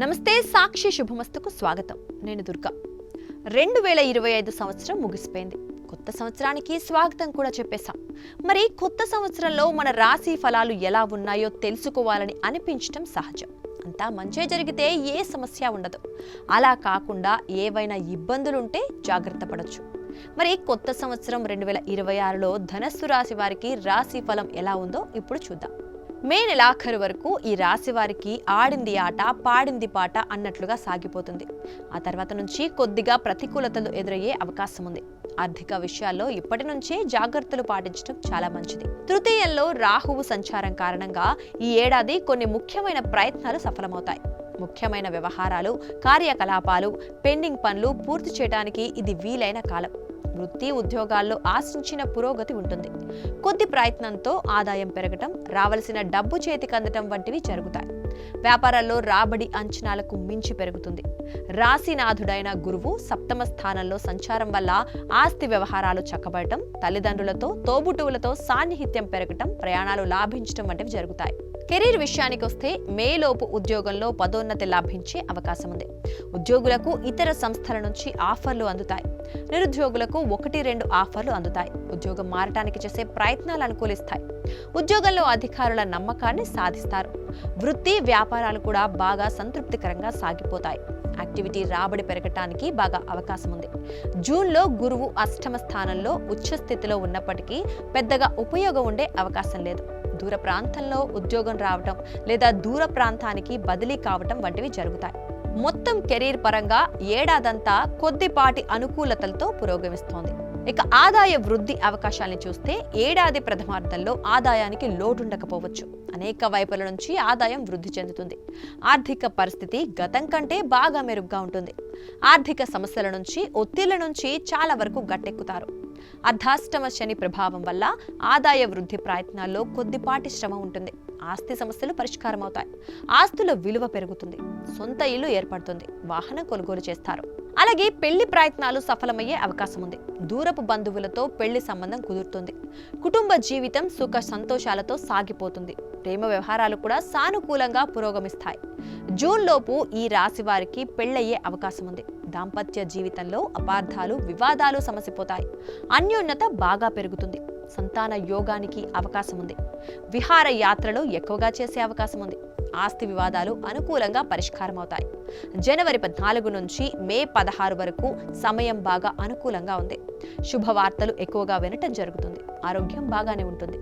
నమస్తే సాక్షి శుభమస్తుకు స్వాగతం. నేను దుర్గా. 2025 సంవత్సరం ముగిసిపోయింది. కొత్త సంవత్సరానికి స్వాగతం కూడా చెప్పేశాం. మరి కొత్త సంవత్సరంలో మన రాశి ఫలాలు ఎలా ఉన్నాయో తెలుసుకోవాలని అనిపించడం సహజం. అంతా మంచే జరిగితే ఏ సమస్య ఉండదు. అలా కాకుండా ఏవైనా ఇబ్బందులుంటే జాగ్రత్త పడొచ్చు. మరి కొత్త సంవత్సరం 2026లో ధనస్సు రాశి వారికి రాశి ఫలం ఎలా ఉందో ఇప్పుడు చూద్దాం. మే నెలాఖరు వరకు ఈ రాశి వారికి ఆడింది ఆట పాడింది పాట అన్నట్లుగా సాగిపోతుంది. ఆ తర్వాత నుంచి కొద్దిగా ప్రతికూలతలు ఎదురయ్యే అవకాశం ఉంది. ఆర్థిక విషయాల్లో ఇప్పటి నుంచే జాగ్రత్తలు పాటించడం చాలా మంచిది. తృతీయంలో రాహువు సంచారం కారణంగా ఈ ఏడాది కొన్ని ముఖ్యమైన ప్రయత్నాలు సఫలమవుతాయి. ముఖ్యమైన వ్యవహారాలు, కార్యకలాపాలు, పెండింగ్ పనులు పూర్తి చేయడానికి ఇది వీలైన కాలం. వృత్తి ఉద్యోగాల్లో ఆశించిన పురోగతి ఉంటుంది. కొద్ది ప్రయత్నంతో ఆదాయం పెరగటం, రావలసిన డబ్బు చేతికి అందటం వంటివి జరుగుతాయి. వ్యాపారాల్లో రాబడి అంచనాలకు మించి పెరుగుతుంది. రాశినాథుడైన గురువు సప్తమ స్థానంలో సంచారం వల్ల ఆస్తి వ్యవహారాలు చక్కబడటం, తల్లిదండ్రులతో తోబుట్టువులతో సాన్నిహిత్యం పెరగటం, ప్రయాణాలు లాభించడం వంటివి జరుగుతాయి. కెరీర్ విషయానికి వస్తే మేలోపు ఉద్యోగంలో పదోన్నతి లాభించే అవకాశం ఉంది. ఉద్యోగులకు ఇతర సంస్థల నుంచి ఆఫర్లు అందుతాయి. నిరుద్యోగులకు 1-2 ఆఫర్లు అందుతాయి. ఉద్యోగం మారటానికి చేసే ప్రయత్నాలు అనుకూలిస్తాయి. ఉద్యోగంలో అధికారుల నమ్మకాన్ని సాధిస్తారు. వృత్తి వ్యాపారాలు కూడా బాగా సంతృప్తికరంగా సాగిపోతాయి. యాక్టివిటీ రాబడి పెరగటానికి బాగా అవకాశం ఉంది. జూన్లో గురువు అష్టమ స్థానంలో ఉచ్చ స్థితిలో ఉన్నప్పటికీ పెద్దగా ఉపయోగం ఉండే అవకాశం లేదు. దూర ప్రాంతంలో ఉద్యోగం రావటం లేదా దూర ప్రాంతానికి బదిలీ కావటం వంటివి జరుగుతాయి. మొత్తం కెరీర్ పరంగా ఏడాదంతా కొద్దిపాటి అనుకూలతలతో పురోగమిస్తోంది. ఇక ఆదాయ వృద్ధి అవకాశాలను చూస్తే ఏడాది ప్రథమార్థంలో ఆదాయానికి లోటుండకపోవచ్చు. అనేక వైపుల నుంచి ఆదాయం వృద్ధి చెందుతుంది. ఆర్థిక పరిస్థితి గతం కంటే బాగా మెరుగ్గా ఉంటుంది. ఆర్థిక సమస్యల నుంచి, ఒత్తిళ్ల నుంచి చాలా వరకు గట్టెక్కుతారు. అర్ధాష్టమ శని ప్రభావం వల్ల ఆదాయ వృద్ధి ప్రయత్నాల్లో కొద్దిపాటి శ్రమ ఉంటుంది. ఆస్తి సమస్యలు పరిష్కారం అవుతాయి. ఆస్తుల విలువ పెరుగుతుంది. సొంత ఇల్లు ఏర్పడుతుంది. వాహనం కొనుగోలు చేస్తారు. అలాగే పెళ్లి ప్రయత్నాలు సఫలమయ్యే అవకాశం ఉంది. దూరపు బంధువులతో పెళ్లి సంబంధం కుదురుతుంది. కుటుంబ జీవితం సుఖ సంతోషాలతో సాగిపోతుంది. ప్రేమ వ్యవహారాలు కూడా సానుకూలంగా పురోగమిస్తాయి. జూన్లోపు ఈ రాశి వారికి పెళ్లయ్యే అవకాశం ఉంది. దాంపత్య జీవితంలో అపార్థాలు, వివాదాలు సమసిపోతాయి. అన్యోన్యత బాగా పెరుగుతుంది. సంతాన యోగానికి అవకాశం ఉంది. విహార యాత్రలు ఎక్కువగా చేసే అవకాశం ఉంది. ఆస్తి వివాదాలు అనుకూలంగా పరిష్కారం అవుతాయి. జనవరి 14 నుంచి మే 16 వరకు సమయం బాగా అనుకూలంగా ఉంది. శుభవార్తలు ఎక్కువగా వినటం జరుగుతుంది. ఆరోగ్యం బాగానే ఉంటుంది.